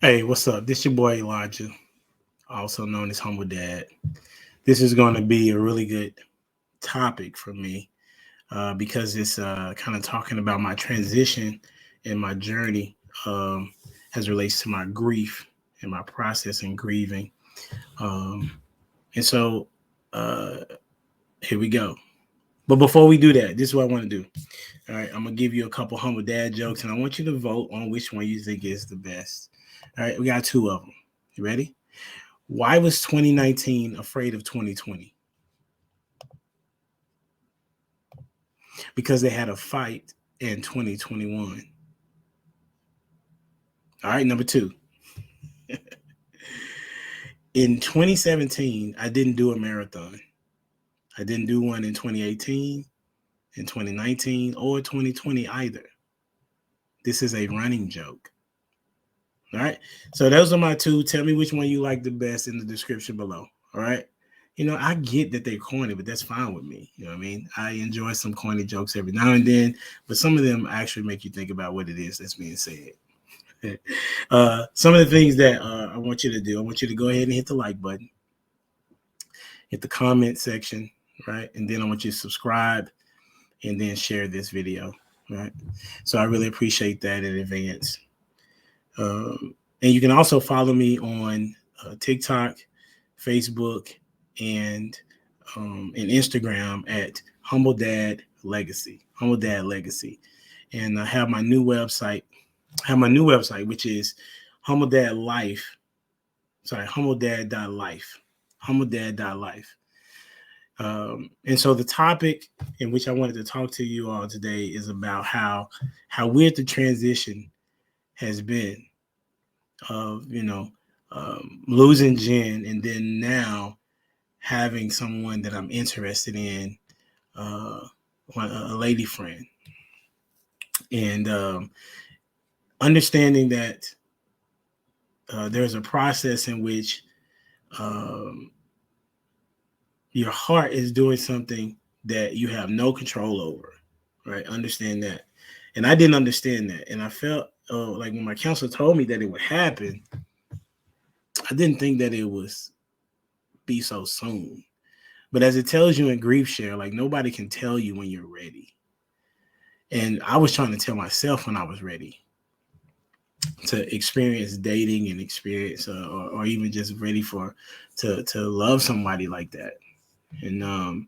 Hey, what's up? This your boy Elijah, also known as Humble Dad. This is going to be a really good topic for me because it's kind of talking about my transition and my journey as relates to my grief and my process in grieving. Um, and so uh, here we go. But before we do that, this is what I want to do. All right, I'm gonna give you a couple humble dad jokes, and I want you to vote on which one you think is the best. All right, we got two of them. You ready? Why was 2019 afraid of 2020? Because they had a fight in 2021. All right, number two. In 2017, I didn't do a marathon. I didn't do one in 2018, in 2019, or 2020 either. This is a running joke. All right. So those are my two. Tell me which one you like the best in the description below. All right. I get that they're corny, but that's fine with me. You know what I mean? I enjoy some corny jokes every now and then, but some of them actually make you think about what it is that's being said. Some of the things that I want you to do, I want you to go ahead and hit the like button, hit the comment section, right? And then I want you to subscribe and then share this video, right? So I really appreciate that in advance. And you can also follow me on TikTok, Facebook, and Instagram at Humble Dad Legacy. Humble Dad Legacy. And I have my new website. Which is Humble Dad Life. Sorry, humbledad.life. Humbledad.life. And so the topic in which I wanted to talk to you all today is about how weird the transition has been of losing Jen and then now having someone that I'm interested in, a lady friend, and understanding that there's a process in which um, your heart is doing something that you have no control over, right? Understand that. And I didn't understand that. And I felt like when my counselor told me that it would happen, I didn't think that it was be so soon. But as it tells you in Grief Share, like nobody can tell you when you're ready. And I was trying to tell myself when I was ready to experience dating and experience, or even just ready to love somebody like that. And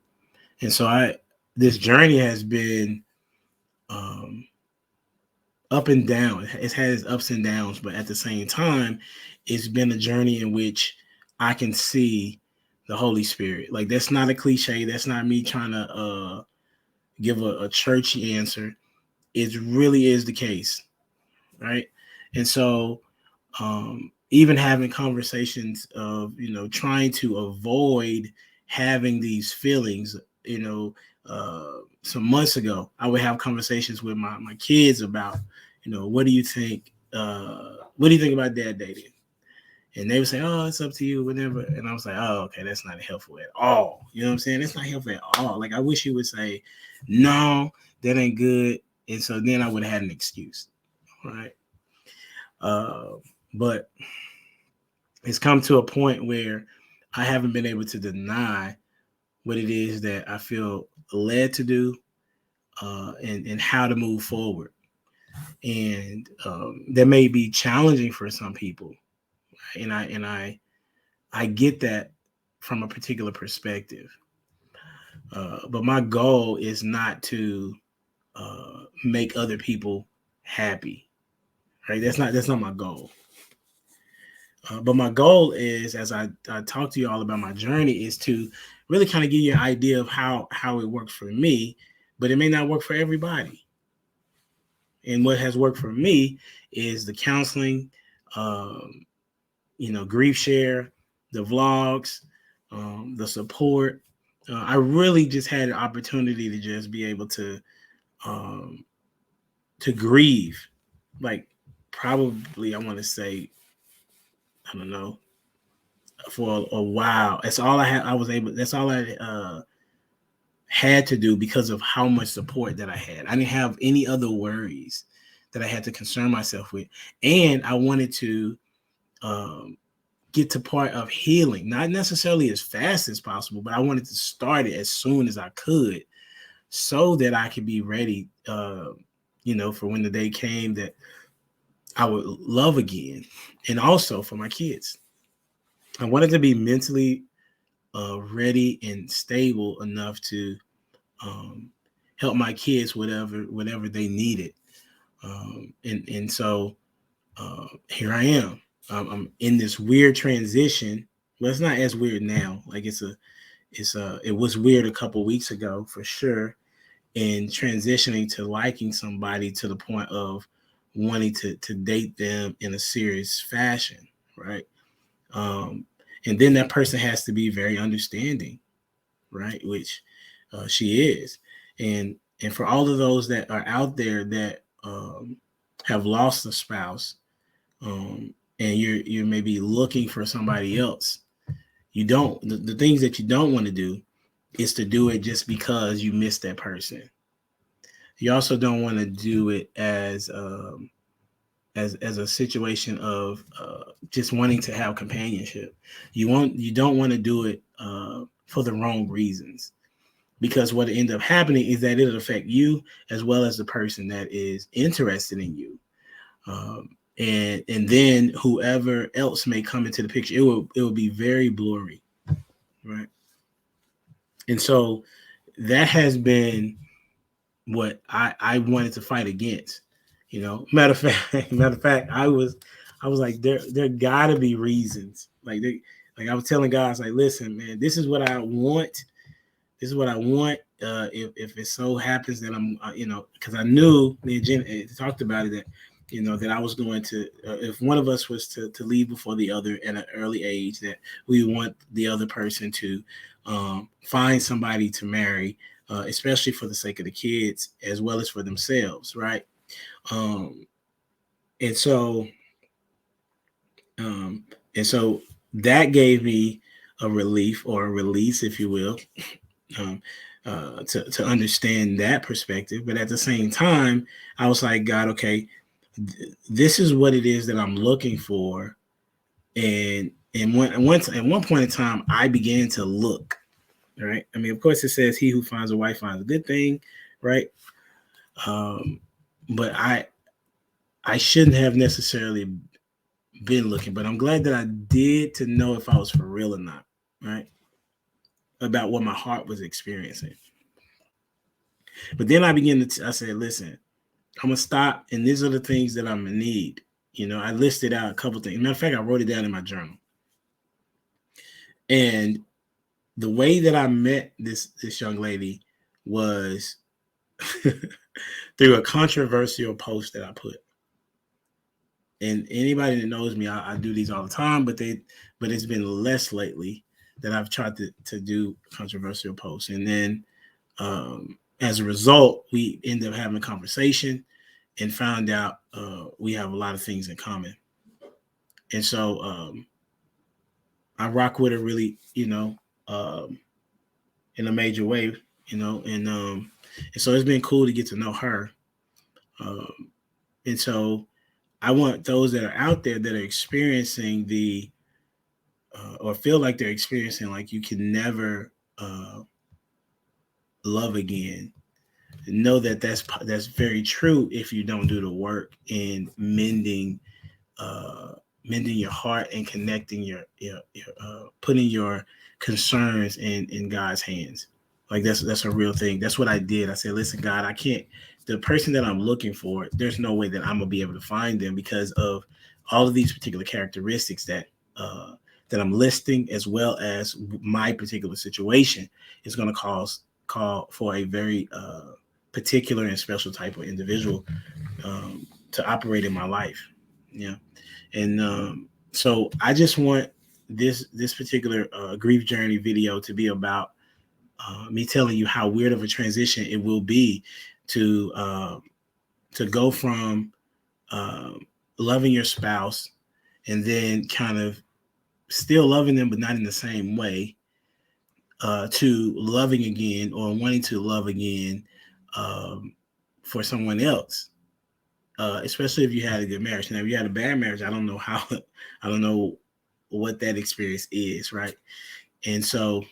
so this journey has been um, up and down. It's had its ups and downs, but at the same time, it's been a journey in which I can see the Holy Spirit. Like that's not a cliche. That's not me trying to give a churchy answer. It really is the case, right? And so even having conversations of trying to avoid having these feelings, some months ago I would have conversations with my kids about what do you think, what do you think about dad dating, and they would say, oh, it's up to you, whatever. And I was like, oh, okay, that's not helpful at all. You know what I'm saying? It's not helpful at all. Like I wish you would say no, that ain't good. And so then I would have had an excuse, right? But it's come to a point where I haven't been able to deny what it is that I feel led to do, and how to move forward. And that may be challenging for some people, and I get that from a particular perspective. But my goal is not to make other people happy, right? That's not my goal. But my goal is, as I talk to you all about my journey, is to really kind of give you an idea of how it works for me, but it may not work for everybody. And what has worked for me is the counseling, Grief Share, the vlogs, the support. I really just had an opportunity to just be able um, to grieve, like probably I want to say, I don't know, for a while. That's all I had. That's all I had to do because of how much support that I had. I didn't have any other worries that I had to concern myself with, and I wanted to get to part of healing, not necessarily as fast as possible, but I wanted to start it as soon as I could so that I could be ready, for when the day came that I would love again. And also for my kids, I wanted to be mentally ready and stable enough to help my kids whatever they needed. And so here I am. I'm in this weird transition. Well, it's not as weird now. Like it was weird a couple weeks ago for sure. And transitioning to liking somebody to the point of wanting to date them in a serious fashion, right? Um, and then that person has to be very understanding, right? Which she is. And for all of those that are out there that have lost a spouse, and you're maybe looking for somebody else, the things that you don't want to do is to do it just because you miss that person. You also don't want to do it as a situation of just wanting to have companionship. You don't want to do it for the wrong reasons, because what end up happening is that it'll affect you as well as the person that is interested in you. And then whoever else may come into the picture, it will be very blurry, right? And so that has been what I wanted to fight against. Matter of fact, I was like, there gotta be reasons. Like I was telling guys, like, listen, man, this is what I want. This is what I want. If it so happens that I'm, because I knew me and Jen talked about it, that that I was going to, if one of us was to leave before the other at an early age, that we want the other person to find somebody to marry, especially for the sake of the kids as well as for themselves, right? And so, um, and so that gave me a relief or a release, if you will, to understand that perspective. But at the same time, I was like, God, okay, this is what it is that I'm looking for. And once at one point in time, I began to look. Right. I mean, of course, it says, "He who finds a wife finds a good thing," right? But I shouldn't have necessarily been looking, but I'm glad that I did, to know if I was for real or not, right? About what my heart was experiencing. But then I I said, listen, I'm gonna stop, and these are the things that I'm gonna need. I listed out a couple things. Matter of fact, I wrote it down in my journal. And the way that I met this young lady was through a controversial post that I put. And anybody that knows me, I do these all the time, but it's been less lately that I've tried to do controversial posts. And then as a result, we end up having a conversation and found out we have a lot of things in common. And so I rock with her really, in a major way, and so it's been cool to get to know her. And so I want those that are out there that are experiencing or feel like they're experiencing, like, you can never love again. Know that that's very true if you don't do the work in mending your heart and connecting your putting your concerns in God's hands. Like, that's a real thing. That's what I did. I said, listen, God, I can't. The person that I'm looking for, there's no way that I'm gonna be able to find them because of all of these particular characteristics that I'm listing, as well as my particular situation is going to call for a very particular and special type of individual to operate in my life. Yeah. And so I just want this particular grief journey video to be about me telling you how weird of a transition it will be to go from loving your spouse and then kind of still loving them, but not in the same way, to loving again or wanting to love again for someone else. especially if you had a good marriage. Now, if you had a bad marriage, I don't know how, I don't know what that experience is, right? And so,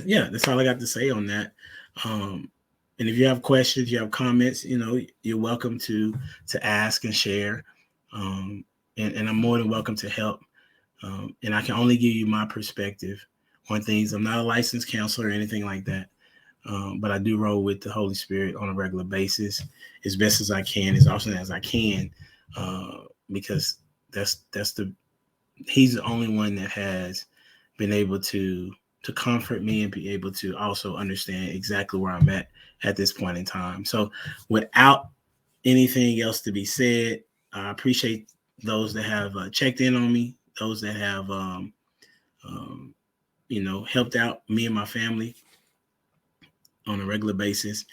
yeah, that's all I got to say on that. And if you have questions, you have comments, you're welcome to ask and share. And I'm more than welcome to help. And I can only give you my perspective on things. I'm not a licensed counselor or anything like that. But I do roll with the Holy Spirit on a regular basis as best as I can, as often as I can, because he's the only one that has been able to comfort me and be able to also understand exactly where I'm at this point in time. So without anything else to be said, I appreciate those that have checked in on me, those that have, helped out me and my family on a regular basis.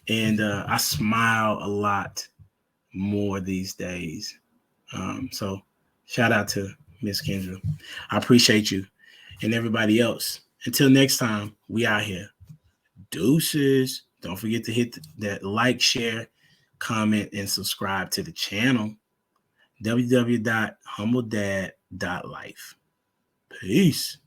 And I smile a lot more these days. So shout out to Miss Kendra. I appreciate you and everybody else. Until next time, we out here. Deuces. Don't forget to hit that like, share, comment, and subscribe to the channel. www.humbledad.life. Peace.